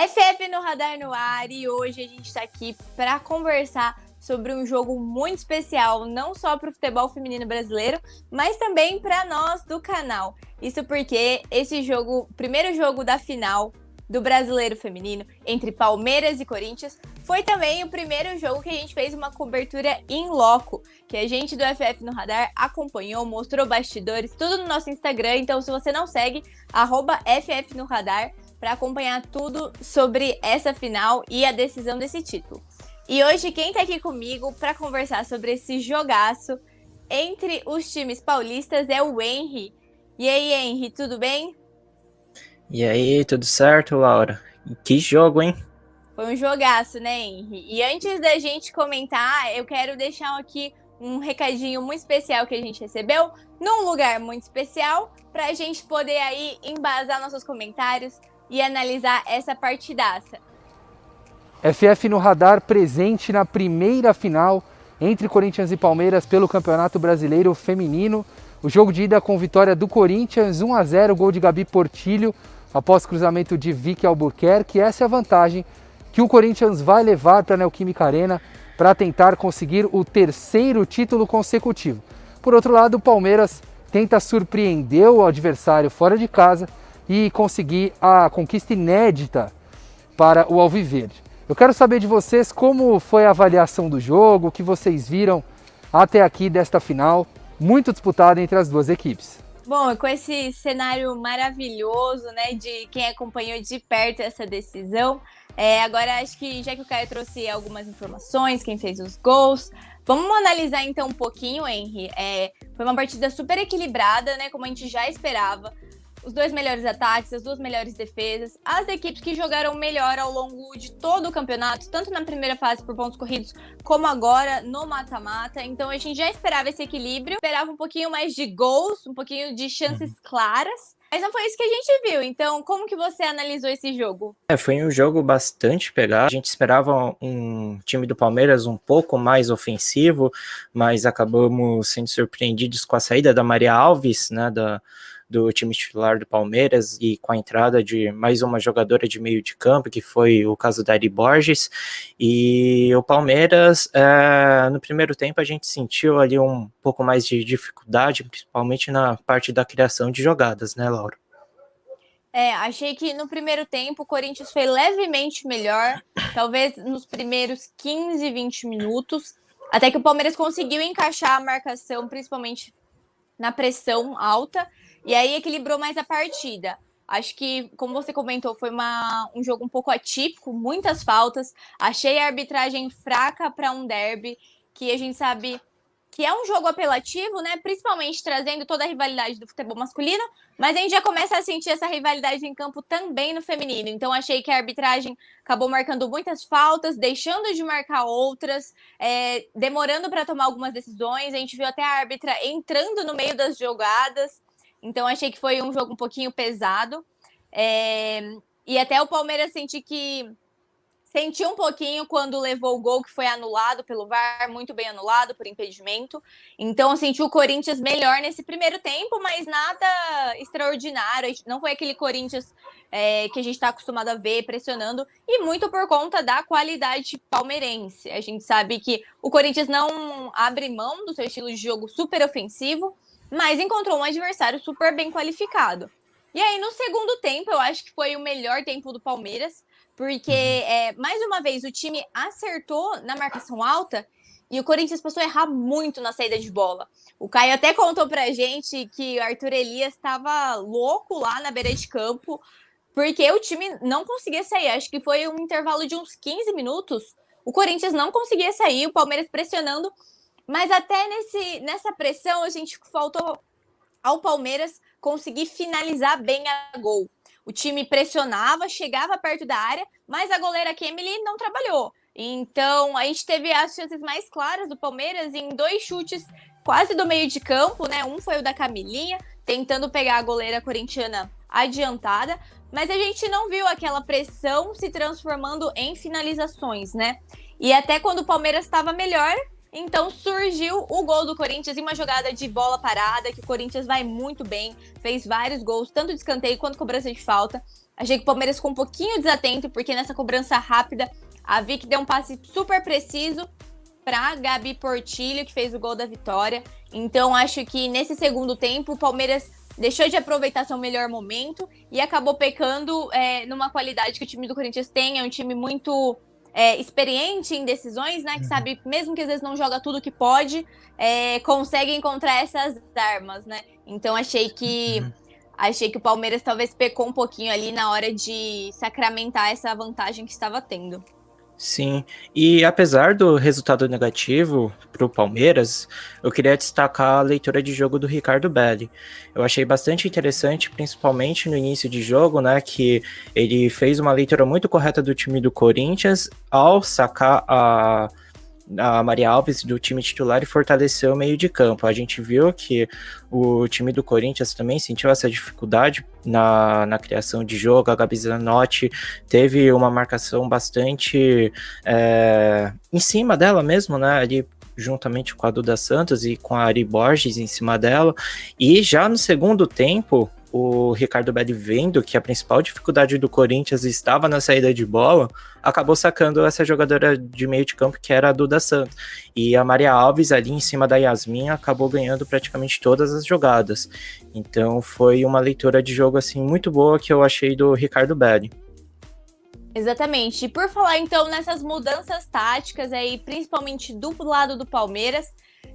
FF no Radar no ar e hoje a gente está aqui para conversar sobre um jogo muito especial, não só para o futebol feminino brasileiro, mas também para nós do canal. Isso porque esse jogo, o primeiro jogo da final do Brasileiro Feminino entre Palmeiras e Corinthians, foi também o primeiro jogo que a gente fez uma cobertura in loco, que a gente do FF no Radar acompanhou, mostrou bastidores, tudo no nosso Instagram. Então, se você não segue, @FF no Radar, para acompanhar tudo sobre essa final e a decisão desse título. E hoje quem tá aqui comigo para conversar sobre esse jogaço entre os times paulistas é o Henry. E aí, Henry, tudo bem? E aí, tudo certo, Laura? Que jogo, hein? Foi um jogaço, né, Henry? E antes da gente comentar, eu quero deixar aqui um recadinho muito especial que a gente recebeu, num lugar muito especial, para a gente poder aí embasar nossos comentários e analisar essa partidaça. FF no Radar presente na primeira final entre Corinthians e Palmeiras pelo Campeonato Brasileiro Feminino. O jogo de ida com vitória do Corinthians, 1-0, gol de Gabi Portillo, após cruzamento de Vicky Albuquerque. Essa é a vantagem que o Corinthians vai levar para a Neoquímica Arena para tentar conseguir o terceiro título consecutivo. Por outro lado, o Palmeiras tenta surpreender o adversário fora de casa e conseguir a conquista inédita para o Alviverde. Eu quero saber de vocês como foi a avaliação do jogo, o que vocês viram até aqui desta final, muito disputada entre as duas equipes. Bom, com esse cenário maravilhoso, né, de quem acompanhou de perto essa decisão, agora acho que já que o Caio trouxe algumas informações, quem fez os gols, vamos analisar então um pouquinho, Henry. Foi uma partida super equilibrada, né, como a gente já esperava. Os dois melhores ataques, as duas melhores defesas, as equipes que jogaram melhor ao longo de todo o campeonato, tanto na primeira fase por pontos corridos, como agora no mata-mata. Então a gente já esperava esse equilíbrio, esperava um pouquinho mais de gols, um pouquinho de chances claras, mas não foi isso que a gente viu. Então, como que você analisou esse jogo? Foi um jogo bastante pegado. A gente esperava um time do Palmeiras um pouco mais ofensivo, mas acabamos sendo surpreendidos com a saída da Maria Alves, né, do time titular do Palmeiras, e com a entrada de mais uma jogadora de meio de campo, que foi o caso da Ari Borges. E o Palmeiras, no primeiro tempo, a gente sentiu ali um pouco mais de dificuldade, principalmente na parte da criação de jogadas, né, Laura? Achei que no primeiro tempo o Corinthians foi levemente melhor, talvez nos primeiros 15, 20 minutos, até que o Palmeiras conseguiu encaixar a marcação, principalmente na pressão alta, e aí equilibrou mais a partida. Acho que, como você comentou, foi um jogo um pouco atípico, muitas faltas. Achei a arbitragem fraca para um derby, que a gente sabe que é um jogo apelativo, né? Principalmente trazendo toda a rivalidade do futebol masculino, mas a gente já começa a sentir essa rivalidade em campo também no feminino. Então achei que a arbitragem acabou marcando muitas faltas, deixando de marcar outras, demorando para tomar algumas decisões. A gente viu até a árbitra entrando no meio das jogadas. Então achei que foi um jogo um pouquinho pesado. E até o Palmeiras sentiu um pouquinho quando levou o gol que foi anulado pelo VAR, muito bem anulado por impedimento. Então, sentiu o Corinthians melhor nesse primeiro tempo, mas nada extraordinário. Não foi aquele Corinthians que a gente está acostumado a ver pressionando, e muito por conta da qualidade palmeirense. A gente sabe que o Corinthians não abre mão do seu estilo de jogo super ofensivo, mas encontrou um adversário super bem qualificado. E aí, no segundo tempo, eu acho que foi o melhor tempo do Palmeiras, porque, mais uma vez, o time acertou na marcação alta e o Corinthians passou a errar muito na saída de bola. O Caio até contou pra gente que o Arthur Elias estava louco lá na beira de campo, porque o time não conseguia sair. Acho que foi um intervalo de uns 15 minutos. O Corinthians não conseguia sair, o Palmeiras pressionando, mas até nessa pressão a gente faltou ao Palmeiras conseguir finalizar bem a gol. O time pressionava, chegava perto da área, mas a goleira Kemily não trabalhou. Então, a gente teve as chances mais claras do Palmeiras em 2 chutes quase do meio de campo, né? Um foi o da Camilinha, tentando pegar a goleira corintiana adiantada, mas a gente não viu aquela pressão se transformando em finalizações, né? E até quando o Palmeiras estava melhor, então surgiu o gol do Corinthians em uma jogada de bola parada, que o Corinthians vai muito bem, fez vários gols, tanto de escanteio quanto cobrança de falta. Achei que o Palmeiras ficou um pouquinho desatento, porque nessa cobrança rápida, a Vicky deu um passe super preciso para Gabi Portillo, que fez o gol da vitória. Então, acho que nesse segundo tempo, o Palmeiras deixou de aproveitar seu melhor momento e acabou pecando numa qualidade que o time do Corinthians tem. É um time muito experiente em decisões, né? Que sabe, mesmo que às vezes não joga tudo que pode, consegue encontrar essas armas, né? Então, achei que o Palmeiras talvez pecou um pouquinho ali na hora de sacramentar essa vantagem que estava tendo. Sim, e apesar do resultado negativo para o Palmeiras, eu queria destacar a leitura de jogo do Ricardo Belli. Eu achei bastante interessante, principalmente no início de jogo, né, que ele fez uma leitura muito correta do time do Corinthians ao sacar a Maria Alves do time titular e fortaleceu o meio de campo. A gente viu que o time do Corinthians também sentiu essa dificuldade na criação de jogo. A Gabi Zanotti teve uma marcação bastante em cima dela mesmo, né, ali juntamente com a Duda Santos e com a Ari Borges em cima dela. E já no segundo tempo, o Ricardo Belli, vendo que a principal dificuldade do Corinthians estava na saída de bola, acabou sacando essa jogadora de meio de campo, que era a Duda Santos. E a Maria Alves, ali em cima da Yasmin, acabou ganhando praticamente todas as jogadas. Então foi uma leitura de jogo assim muito boa que eu achei do Ricardo Belli. Exatamente. E por falar então nessas mudanças táticas aí, principalmente do lado do Palmeiras,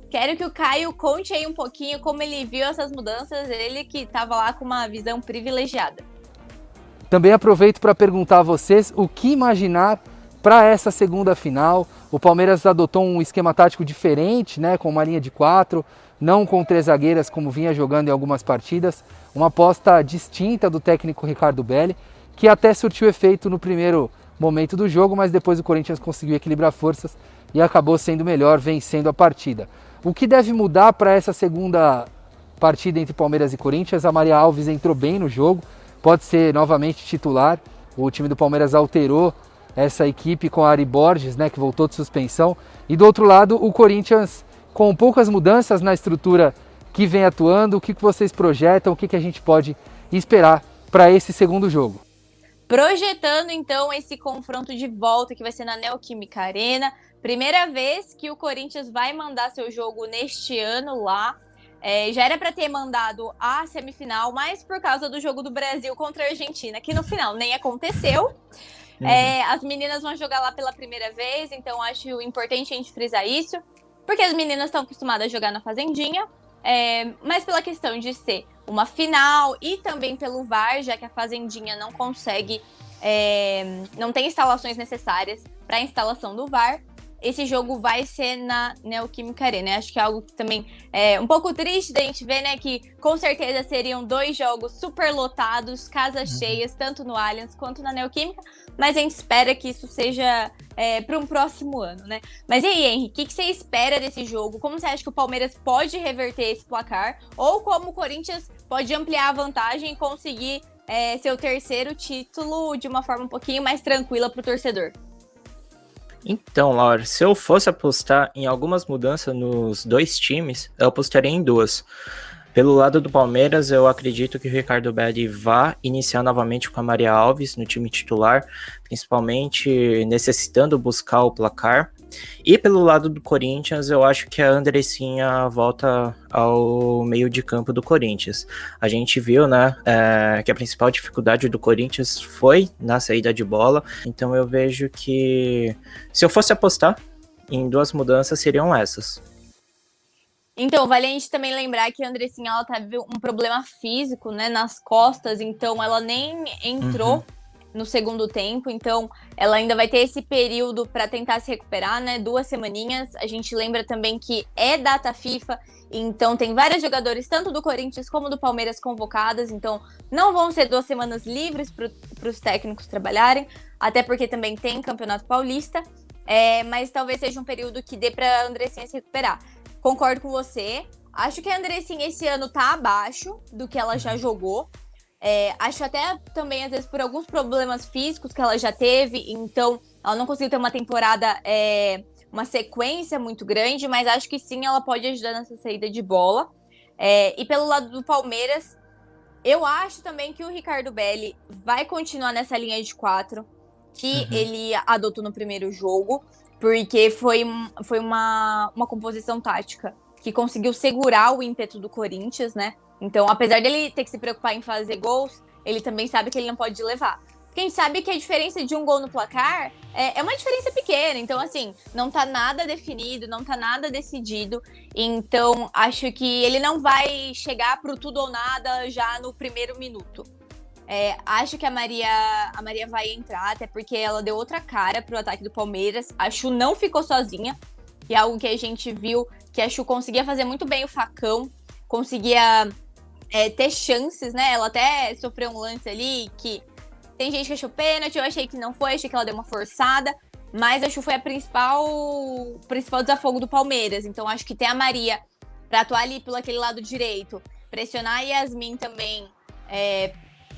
quero que o Caio conte aí um pouquinho como ele viu essas mudanças, ele que estava lá com uma visão privilegiada. Também aproveito para perguntar a vocês o que imaginar para essa segunda final. O Palmeiras adotou um esquema tático diferente, né, com uma linha de 4, não com 3 zagueiras como vinha jogando em algumas partidas. Uma aposta distinta do técnico Ricardo Belli, que até surtiu efeito no primeiro momento do jogo, mas depois o Corinthians conseguiu equilibrar forças e acabou sendo melhor, vencendo a partida. O que deve mudar para essa segunda partida entre Palmeiras e Corinthians? A Maria Alves entrou bem no jogo, pode ser novamente titular. O time do Palmeiras alterou essa equipe com a Ari Borges, né, que voltou de suspensão. E do outro lado, o Corinthians com poucas mudanças na estrutura que vem atuando. O que vocês projetam? O que a gente pode esperar para esse segundo jogo? Projetando, então, esse confronto de volta que vai ser na Neoquímica Arena. Primeira vez que o Corinthians vai mandar seu jogo neste ano lá. Já era para ter mandado a semifinal, mas por causa do jogo do Brasil contra a Argentina, que no final nem aconteceu. As meninas vão jogar lá pela primeira vez, então acho importante a gente frisar isso, porque as meninas estão acostumadas a jogar na Fazendinha, mas pela questão de ser uma final e também pelo VAR, já que a Fazendinha não consegue, não tem instalações necessárias para a instalação do VAR, esse jogo vai ser na Neoquímica Arena. Acho que é algo que também é um pouco triste da gente ver, né? Que com certeza seriam 2 jogos super lotados, casas cheias, tanto no Allianz quanto na Neoquímica, mas a gente espera que isso seja para um próximo ano, né? Mas e aí, Henrique, o que você espera desse jogo? Como você acha que o Palmeiras pode reverter esse placar? Ou como o Corinthians pode ampliar a vantagem e conseguir seu terceiro título de uma forma um pouquinho mais tranquila para o torcedor? Então, Laura, se eu fosse apostar em algumas mudanças nos 2 times, eu apostaria em 2. Pelo lado do Palmeiras, eu acredito que o Ricardo Belli vá iniciar novamente com a Maria Alves no time titular, principalmente necessitando buscar o placar. E pelo lado do Corinthians, eu acho que a Andressinha volta ao meio de campo do Corinthians. A gente viu, né, que a principal dificuldade do Corinthians foi na saída de bola. Então eu vejo que, se eu fosse apostar em 2 mudanças, seriam essas. Então, vale a gente também lembrar que a Andressinha, ela teve um problema físico, né, nas costas, então ela nem entrou no segundo tempo, então ela ainda vai ter esse período para tentar se recuperar, né, 2 semaninhas. A gente lembra também que é data FIFA, então tem vários jogadores, tanto do Corinthians como do Palmeiras, convocadas, então não vão ser 2 semanas livres para os técnicos trabalharem, até porque também tem Campeonato Paulista, mas talvez seja um período que dê para a Andressinha se recuperar. Concordo com você. Acho que a Andressinha esse ano tá abaixo do que ela já jogou. Acho até também, às vezes, por alguns problemas físicos que ela já teve. Então, ela não conseguiu ter uma temporada, uma sequência muito grande. Mas acho que sim, ela pode ajudar nessa saída de bola. E pelo lado do Palmeiras, Eu acho também que o Ricardo Belli vai continuar nessa linha de 4 que ele adotou no primeiro jogo, porque foi uma composição tática que conseguiu segurar o ímpeto do Corinthians, né? Então, apesar dele ter que se preocupar em fazer gols, ele também sabe que ele não pode levar. Porque a gente sabe que a diferença de um gol no placar é uma diferença pequena. Então, assim, não tá nada definido, não tá nada decidido. Então, acho que ele não vai chegar pro tudo ou nada já no primeiro minuto. Acho que a Maria vai entrar, até porque ela deu outra cara pro ataque do Palmeiras. A Chu não ficou sozinha, que é algo que a gente viu, que a Chu conseguia fazer muito bem o facão, conseguia ter chances, né? Ela até sofreu um lance ali que tem gente que achou pênalti, eu achei que não foi, achei que ela deu uma forçada, mas a Chu foi o principal desafogo do Palmeiras. Então acho que ter a Maria pra atuar ali pelo aquele lado direito, pressionar a Yasmin também,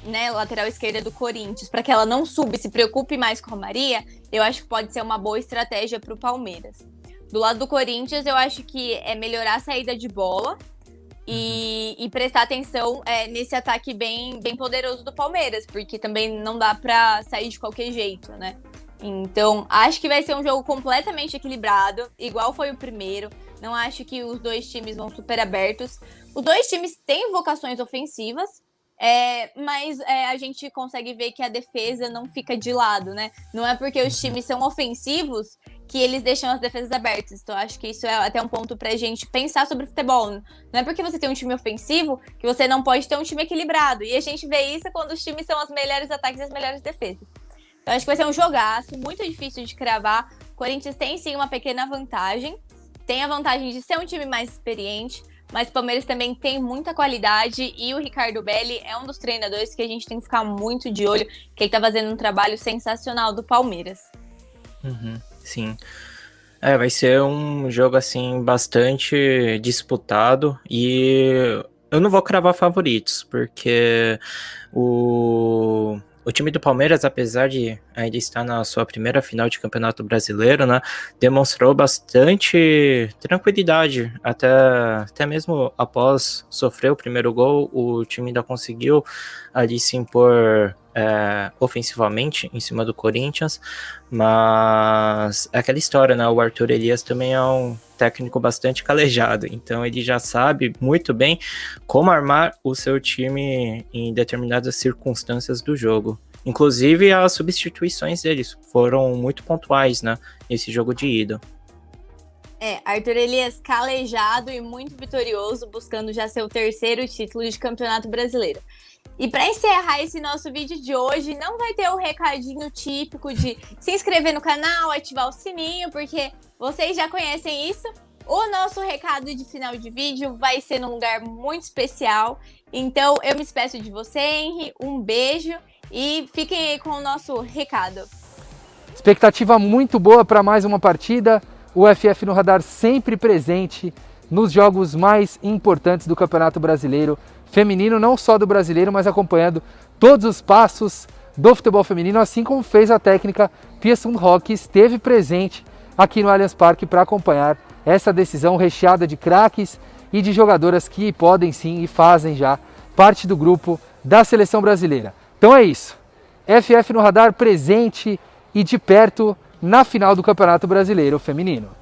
né, lateral esquerda do Corinthians, para que ela não suba e se preocupe mais com a Maria, eu acho que pode ser uma boa estratégia para o Palmeiras. Do lado do Corinthians, eu acho que é melhorar a saída de bola e prestar atenção nesse ataque bem poderoso do Palmeiras, porque também não dá para sair de qualquer jeito, né? Então, acho que vai ser um jogo completamente equilibrado, igual foi o primeiro. Não acho que os dois times vão super abertos. Os dois times têm vocações ofensivas, mas a gente consegue ver que a defesa não fica de lado, né? Não é porque os times são ofensivos que eles deixam as defesas abertas. Então, acho que isso é até um ponto pra gente pensar sobre futebol. Não é porque você tem um time ofensivo que você não pode ter um time equilibrado. E a gente vê isso quando os times são os melhores ataques e as melhores defesas. Então, acho que vai ser um jogaço, muito difícil de cravar. O Corinthians tem, sim, uma pequena vantagem. Tem a vantagem de ser um time mais experiente, mas o Palmeiras também tem muita qualidade e o Ricardo Belli é um dos treinadores que a gente tem que ficar muito de olho, que ele tá fazendo um trabalho sensacional do Palmeiras. Sim. Vai ser um jogo, assim, bastante disputado e eu não vou cravar favoritos, porque o time do Palmeiras, apesar de ainda estar na sua primeira final de Campeonato Brasileiro, né, demonstrou bastante tranquilidade, até mesmo após sofrer o primeiro gol, o time ainda conseguiu ali se impor ofensivamente em cima do Corinthians, mas é aquela história, né, o Arthur Elias também é um técnico bastante calejado, então ele já sabe muito bem como armar o seu time em determinadas circunstâncias do jogo. Inclusive, as substituições deles foram muito pontuais, né, nesse jogo de ida. Arthur Elias calejado e muito vitorioso, buscando já seu terceiro título de Campeonato Brasileiro. E para encerrar esse nosso vídeo de hoje, não vai ter o recadinho típico de se inscrever no canal, ativar o sininho, porque vocês já conhecem isso. O nosso recado de final de vídeo vai ser num lugar muito especial. Então, eu me despeço de você, Henry. Um beijo e fiquem aí com o nosso recado. Expectativa muito boa para mais uma partida. O FF no Radar sempre presente nos jogos mais importantes do Campeonato Brasileiro Feminino, não só do brasileiro, mas acompanhando todos os passos do futebol feminino, assim como fez a técnica Pia Sundhage, que esteve presente aqui no Allianz Parque para acompanhar essa decisão recheada de craques e de jogadoras que podem sim e fazem já parte do grupo da seleção brasileira. Então é isso, FF no Radar presente e de perto na final do Campeonato Brasileiro Feminino.